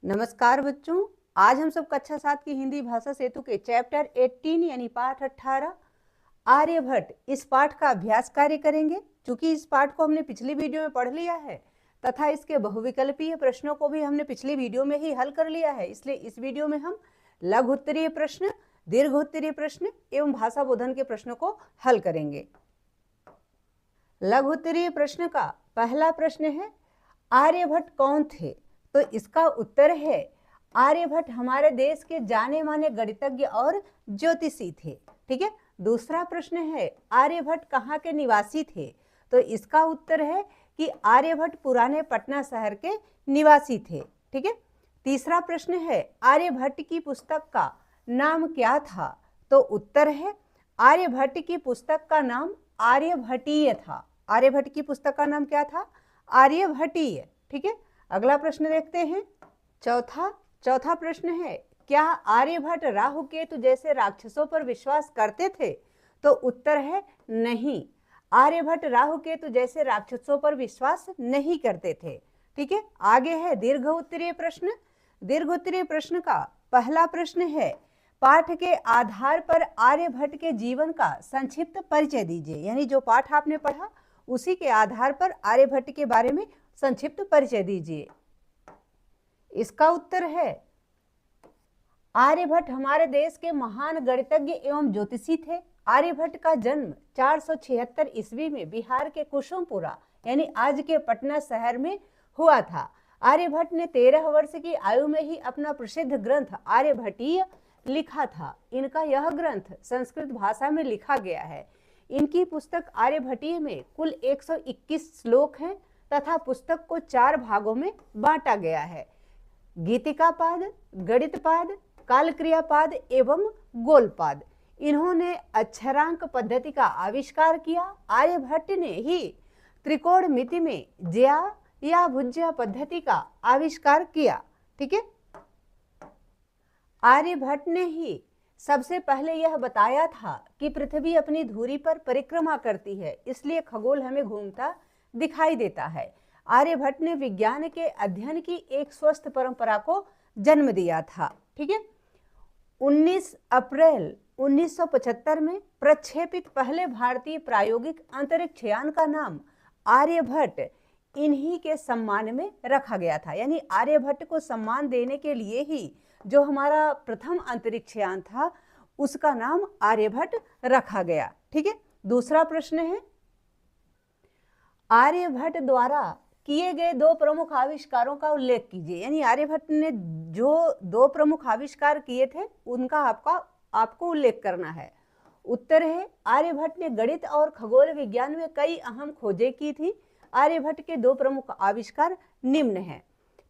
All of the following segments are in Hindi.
नमस्कार बच्चों, आज हम सब कक्षा 7 की हिंदी भाषा सेतु के चैप्टर 18 यानी पाठ 18 आर्यभट्ट इस पाठ का अभ्यास कार्य करेंगे। चूंकि इस पाठ को हमने पिछली वीडियो में पढ़ लिया है तथा इसके बहुविकल्पीय प्रश्नों को भी हमने पिछली वीडियो में ही हल कर लिया है, इसलिए इस वीडियो में हम लघु उत्तरीय प्रश्न, दीर्घ उत्तरीय प्रश्न एवं भाषा बोधन के प्रश्नों को हल करेंगे। लघु उत्तरीय प्रश्न का पहला प्रश्न है, आर्यभट्ट कौन थे? तो इसका उत्तर है, आर्यभट्ट हमारे देश के जाने माने गणितज्ञ और ज्योतिषी थे। ठीक है। दूसरा प्रश्न है, आर्यभट्ट कहाँ के निवासी थे? तो इसका उत्तर है कि आर्यभट्ट पुराने पटना शहर के निवासी थे। ठीक है। तीसरा प्रश्न है, आर्यभट्ट की पुस्तक का नाम क्या था? तो उत्तर है, आर्यभट्ट की पुस्तक का नाम आर्यभट्टीय था। आर्यभट्ट की पुस्तक का नाम क्या था? आर्यभट्टीय। ठीक है। अगला प्रश्न देखते हैं। चौथा प्रश्न है, क्या आर्यभट्ट राहु केतु जैसे राक्षसों पर विश्वास करते थे? तो उत्तर है नहीं, आर्यभट्ट राहु केतु जैसे राक्षसों पर विश्वास नहीं करते थे। ठीक है। आगे है दीर्घ उत्तरीय प्रश्न। दीर्घ उत्तरीय प्रश्न का पहला प्रश्न है, पाठ के आधार पर आर्यभट्ट के जीवन का संक्षिप्त परिचय दीजिए। यानी जो पाठ आपने पढ़ा उसी के आधार पर आर्यभट्ट के बारे में संक्षिप्त परिचय दीजिए। इसका उत्तर है, आर्यभट्ट हमारे देश के महान गणितज्ञ एवं ज्योतिषी थे। आर्यभट्ट का जन्म 476 ईस्वी में बिहार के कुसुमपुरा यानी आज के पटना शहर में हुआ था। आर्यभट्ट ने 13 वर्ष की आयु में ही अपना प्रसिद्ध ग्रंथ आर्यभट्टीय लिखा था। इनका यह ग्रंथ संस्कृत भाषा में लिखा गया है। इनकी पुस्तक आर्यभट्टीय में कुल 121 श्लोक हैं तथा पुस्तक को 4 भागों में बांटा गया है, गीतिकापाद, गणितपाद, कालक्रियापाद एवं गोलपाद। इन्होंने अक्षरांक पद्धति का आविष्कार किया। आर्यभट्ट ने ही त्रिकोणमिति में ज्या या भुज्या पद्धति का आविष्कार किया। ठीक है। आर्यभट्ट ने ही सबसे पहले यह बताया था कि पृथ्वी अपनी धुरी पर परिक्रमा करती है, इसलिए खगोल हमें घूमता दिखाई देता है। आर्यभट्ट ने विज्ञान के अध्ययन की एक स्वस्थ परंपरा को जन्म दिया था। ठीक है। 19 अप्रैल 1975 में प्रक्षेपित पहले भारतीय प्रायोगिक अंतरिक्ष यान का नाम आर्यभट्ट इन्हीं के सम्मान में रखा गया था। यानी आर्यभट्ट को सम्मान देने के लिए ही जो हमारा प्रथम अंतरिक्ष यान था उसका नाम आर्यभट्ट रखा गया। ठीक है। दूसरा प्रश्न है, आर्यभट्ट द्वारा किए गए 2 प्रमुख आविष्कारों का उल्लेख कीजिए। यानी आर्यभट्ट ने जो 2 प्रमुख आविष्कार किए थे उनका आपको उल्लेख करना है। उत्तर है, आर्यभट्ट ने गणित और खगोल विज्ञान में कई अहम खोजें की थी। आर्यभट्ट के 2 प्रमुख आविष्कार निम्न हैं।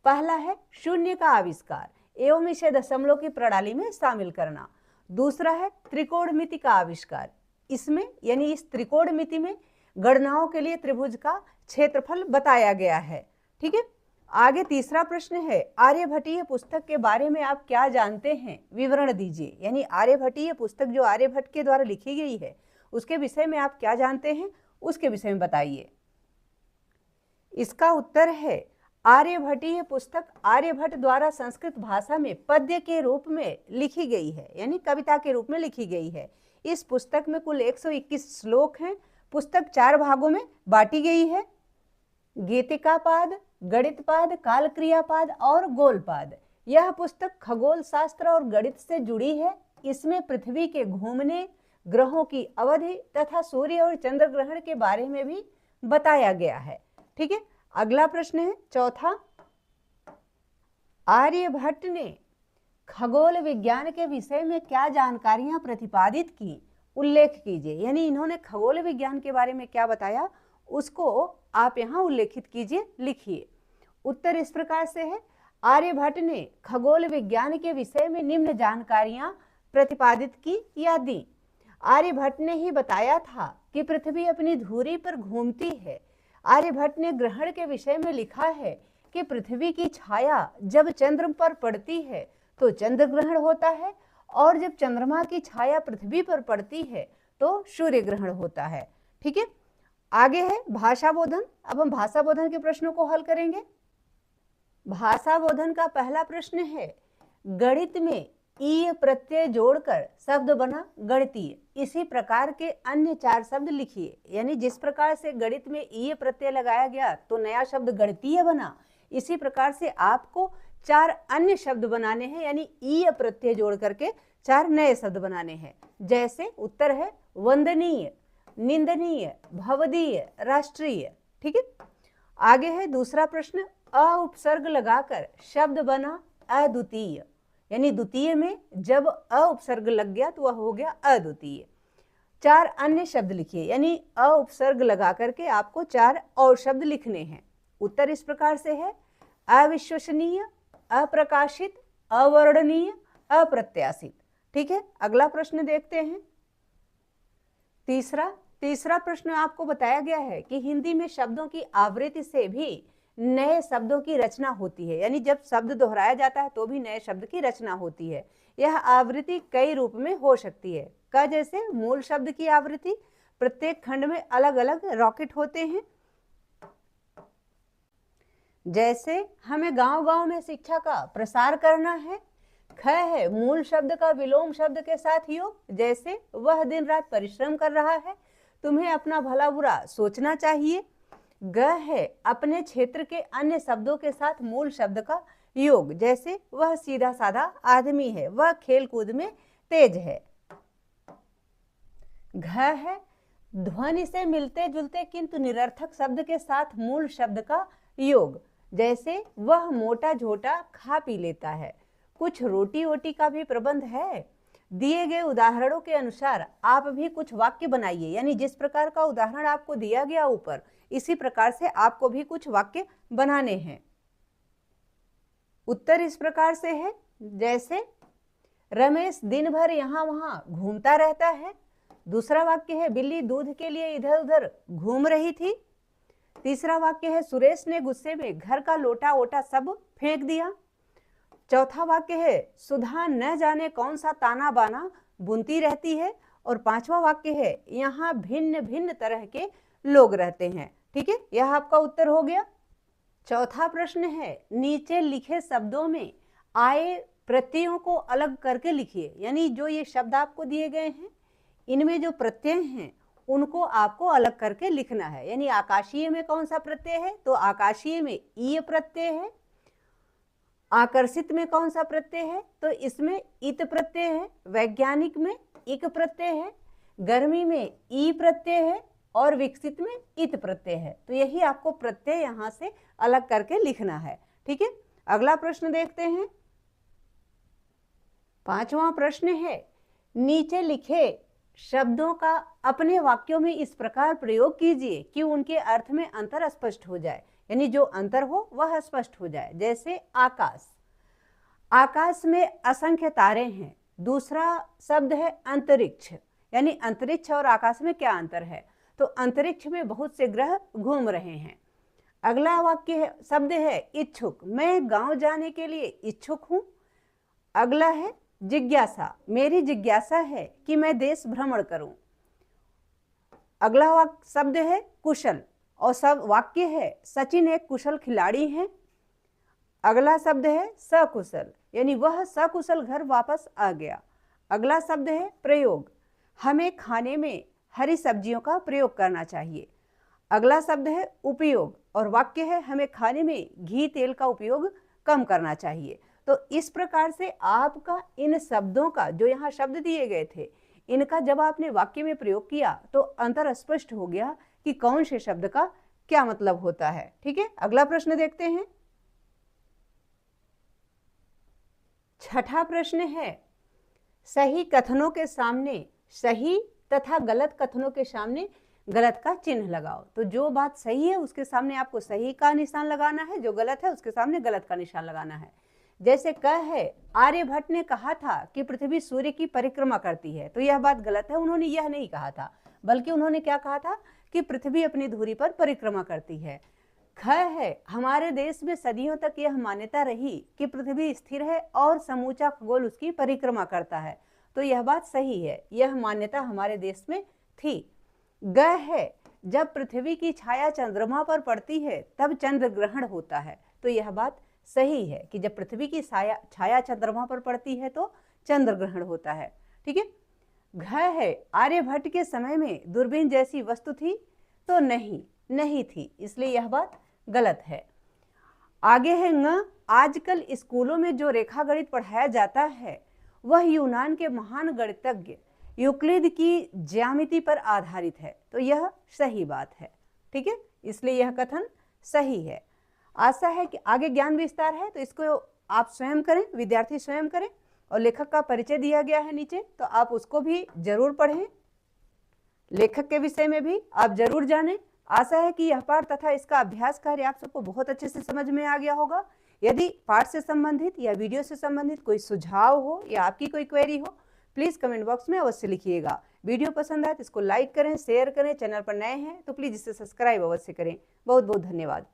पहला है शून्य का आविष्कार एवं इसे दशमलव की प्रणाली में शामिल करना। दूसरा है त्रिकोणमिति का आविष्कार। इसमें यानी इस त्रिकोणमिति में गणनाओं के लिए त्रिभुज का क्षेत्रफल बताया गया है। ठीक है। आगे तीसरा प्रश्न है, आर्यभट्टीय पुस्तक के बारे में आप क्या जानते हैं? विवरण दीजिए। यानी आर्यभट्टीय पुस्तक जो आर्यभट्ट के द्वारा लिखी गई है उसके विषय में आप क्या जानते हैं उसके विषय में बताइए। इसका उत्तर है, आर्यभट्टीय पुस्तक आर्यभट्ट द्वारा संस्कृत भाषा में पद्य के रूप में लिखी गई है, यानी कविता के रूप में लिखी गई है। इस पुस्तक में कुल 121 श्लोक हैं। पुस्तक 4 भागों में बांटी गई है, गीतिकापाद, गणितपाद, कालक्रियापाद और गोलपाद। यह पुस्तक खगोल शास्त्र और गणित से जुड़ी है। इसमें पृथ्वी के घूमने, ग्रहों की अवधि तथा सूर्य और चंद्र ग्रहण के बारे में भी बताया गया है। ठीक है। अगला प्रश्न है चौथा, आर्यभट्ट ने खगोल विज्ञान के विषय में क्या जानकारियां प्रतिपादित की? उल्लेख कीजिए। यानी इन्होंने खगोल विज्ञान के बारे में क्या बताया उसको आप यहाँ उल्लेखित कीजिए, लिखिए। उत्तर इस प्रकार से है, आर्यभट्ट ने खगोल विज्ञान के विषय में निम्न जानकारियां प्रतिपादित की या दी। आर्यभट्ट ने ही बताया था कि पृथ्वी अपनी धुरी पर घूमती है। आर्यभट्ट ने ग्रहण के विषय में लिखा है कि पृथ्वी की छाया जब चंद्र पर पड़ती है तो चंद्र ग्रहण होता है और जब चंद्रमा की छाया पृथ्वी पर पड़ती है तो सूर्य ग्रहण होता है। ठीक है। आगे है भाषा बोधन। अब हम भाषा बोधन के प्रश्नों को हल करेंगे। भाषा बोधन का पहला प्रश्न है, गणित में ईय प्रत्यय जोड़कर शब्द बना गणितीय। इसी प्रकार के अन्य 4 शब्द लिखिए। यानी जिस प्रकार से गणित में ईय प्रत्यय लगाया गया तो नया शब्द गणितीय बना, इसी प्रकार से आपको 4 अन्य शब्द बनाने हैं, यानी ईय प्रत्यय जोड़ करके 4 नए शब्द बनाने हैं। जैसे उत्तर है वंदनीय, निंदनीय, भवदीय, राष्ट्रीय। ठीक है, आगे है दूसरा प्रश्न, अ उपसर्ग लगाकर शब्द बना अद्वितीय। यानी द्वितीय में जब अ उपसर्ग लग गया तो वह हो गया अद्वितीय। 4 अन्य शब्द लिखिए। यानी अ उपसर्ग लगा करके आपको 4 और शब्द लिखने हैं। उत्तर इस प्रकार से है, अविश्वसनीय, अप्रकाशित, अवर्णनीय, अप्रत्याशित। ठीक है, अगला प्रश्न देखते हैं। तीसरा प्रश्न आपको बताया गया है कि हिंदी में शब्दों की आवृत्ति से भी नए शब्दों की रचना होती है। यानी जब शब्द दोहराया जाता है तो भी नए शब्द की रचना होती है। यह आवृत्ति कई रूप में हो सकती है। क जैसे मूल शब्द की आवृत्ति, प्रत्येक खंड में अलग अलग रॉकेट होते हैं। जैसे हमें गांव-गांव में शिक्षा का प्रसार करना है। ख है मूल शब्द का विलोम शब्द के साथ योग, जैसे वह दिन रात परिश्रम कर रहा है, तुम्हें अपना भला बुरा सोचना चाहिए। ग है अपने क्षेत्र के अन्य शब्दों के साथ मूल शब्द का योग, जैसे वह सीधा साधा आदमी है, वह खेल कूद में तेज है। घ है ध्वनि से मिलते जुलते किंतु निरर्थक शब्द के साथ मूल शब्द का योग, जैसे वह मोटा झोटा खा पी लेता है, कुछ रोटी वोटी का भी प्रबंध है। दिए गए उदाहरणों के अनुसार आप भी कुछ वाक्य बनाइए। यानी जिस प्रकार का उदाहरण आपको दिया गया ऊपर, इसी प्रकार से आपको भी कुछ वाक्य बनाने हैं। उत्तर इस प्रकार से है, जैसे रमेश दिन भर यहाँ वहां घूमता रहता है। दूसरा वाक्य है, बिल्ली दूध के लिए इधर उधर घूम रही थी। तीसरा वाक्य है, सुरेश ने गुस्से में घर का लोटा वोटा सब फेंक दिया। चौथा वाक्य है, सुधा न जाने कौन सा ताना बाना बुनती रहती है। और 5वां वाक्य है, यहाँ भिन्न भिन्न तरह के लोग रहते हैं। ठीक है, यह आपका उत्तर हो गया। चौथा प्रश्न है, नीचे लिखे शब्दों में आए प्रत्ययों को अलग करके लिखिए। यानी जो ये शब्द आपको दिए गए हैं, इनमें जो प्रत्यय हैं उनको आपको अलग करके लिखना है। यानी आकाशीय में कौन सा प्रत्यय है, तो आकाशीय में ईय प्रत्यय है। आकर्षित में कौन सा प्रत्यय है, तो इसमें इत प्रत्यय है। वैज्ञानिक में इक प्रत्यय है। गर्मी में ई प्रत्यय है और विकसित में इत प्रत्यय है। तो यही आपको प्रत्यय यहां से अलग करके लिखना है। ठीक है, अगला प्रश्न देखते हैं। 5वां प्रश्न है, नीचे लिखे शब्दों का अपने वाक्यों में इस प्रकार प्रयोग कीजिए कि उनके अर्थ में अंतर स्पष्ट हो जाए। यानी जो अंतर हो वह स्पष्ट हो जाए। जैसे आकाश, आकाश में असंख्य तारे हैं। दूसरा शब्द है अंतरिक्ष, यानी अंतरिक्ष और आकाश में क्या अंतर है, तो अंतरिक्ष में बहुत से ग्रह घूम रहे हैं। अगला वाक्य है, शब्द है इच्छुक, मैं गांव जाने के लिए इच्छुक हूं। अगला है जिज्ञासा, मेरी जिज्ञासा है कि मैं देश भ्रमण करूं। अगला शब्द है कुशल और सब वाक्य है सचिन एक कुशल खिलाड़ी हैं। अगला शब्द है सकुशल, यानी वह सकुशल घर वापस आ गया। अगला शब्द है प्रयोग, हमें खाने में हरी सब्जियों का प्रयोग करना चाहिए। अगला शब्द है उपयोग और वाक्य है हमें खाने में घी तेल का उपयोग कम करना चाहिए। तो इस प्रकार से आपका इन शब्दों का, जो यहाँ शब्द दिए गए थे, इनका जब आपने वाक्य में प्रयोग किया तो अंतर स्पष्ट हो गया कि कौन से शब्द का क्या मतलब होता है। ठीक है, अगला प्रश्न देखते हैं। 6ठा प्रश्न है, सही कथनों के सामने सही तथा गलत कथनों के सामने गलत का चिन्ह लगाओ। तो जो बात सही है उसके सामने आपको सही का निशान लगाना है, जो गलत है उसके सामने गलत का निशान लगाना है। जैसे क है, आर्यभट्ट ने कहा था कि पृथ्वी सूर्य की परिक्रमा करती है, तो यह बात गलत है। उन्होंने यह नहीं कहा था, बल्कि उन्होंने क्या कहा था कि पृथ्वी अपनी धुरी पर परिक्रमा करती है। ख है, हमारे देश में सदियों तक यह मान्यता रही कि पृथ्वी स्थिर है और समूचा खगोल उसकी परिक्रमा करता है, तो यह बात सही है, यह मान्यता हमारे देश में थी। ग है, जब पृथ्वी की छाया चंद्रमा पर पड़ती है तब चंद्र ग्रहण होता है, तो यह बात सही है कि जब पृथ्वी की छाया चंद्रमा पर पड़ती है तो चंद्र ग्रहण होता है। ठीक है। घ है, आर्यभट्ट के समय में दूरबीन जैसी वस्तु थी? तो नहीं थी, इसलिए यह बात गलत है। आगे है ङ, आजकल स्कूलों में जो रेखा गणित पढ़ाया जाता है वह यूनान के महान गणितज्ञ यूक्लिड की ज्यामिति पर आधारित है। तो यह सही बात है। ठीक है, इसलिए यह कथन सही है। आशा है कि आगे ज्ञान विस्तार है, तो इसको आप स्वयं करें, विद्यार्थी स्वयं करें, और लेखक का परिचय दिया गया है नीचे, तो आप उसको भी जरूर पढ़ें। लेखक के विषय में भी आप जरूर जानें। आशा है कि यह पाठ तथा इसका अभ्यास कार्य आप सबको बहुत अच्छे से समझ में आ गया होगा। यदि पाठ से संबंधित या वीडियो से संबंधित कोई सुझाव हो या आपकी कोई क्वेरी हो, प्लीज कमेंट बॉक्स में अवश्य लिखिएगा। वीडियो पसंद आए तो इसको लाइक करें, शेयर करें। चैनल पर नए हैं तो प्लीज इसे सब्सक्राइब अवश्य करें। बहुत बहुत धन्यवाद।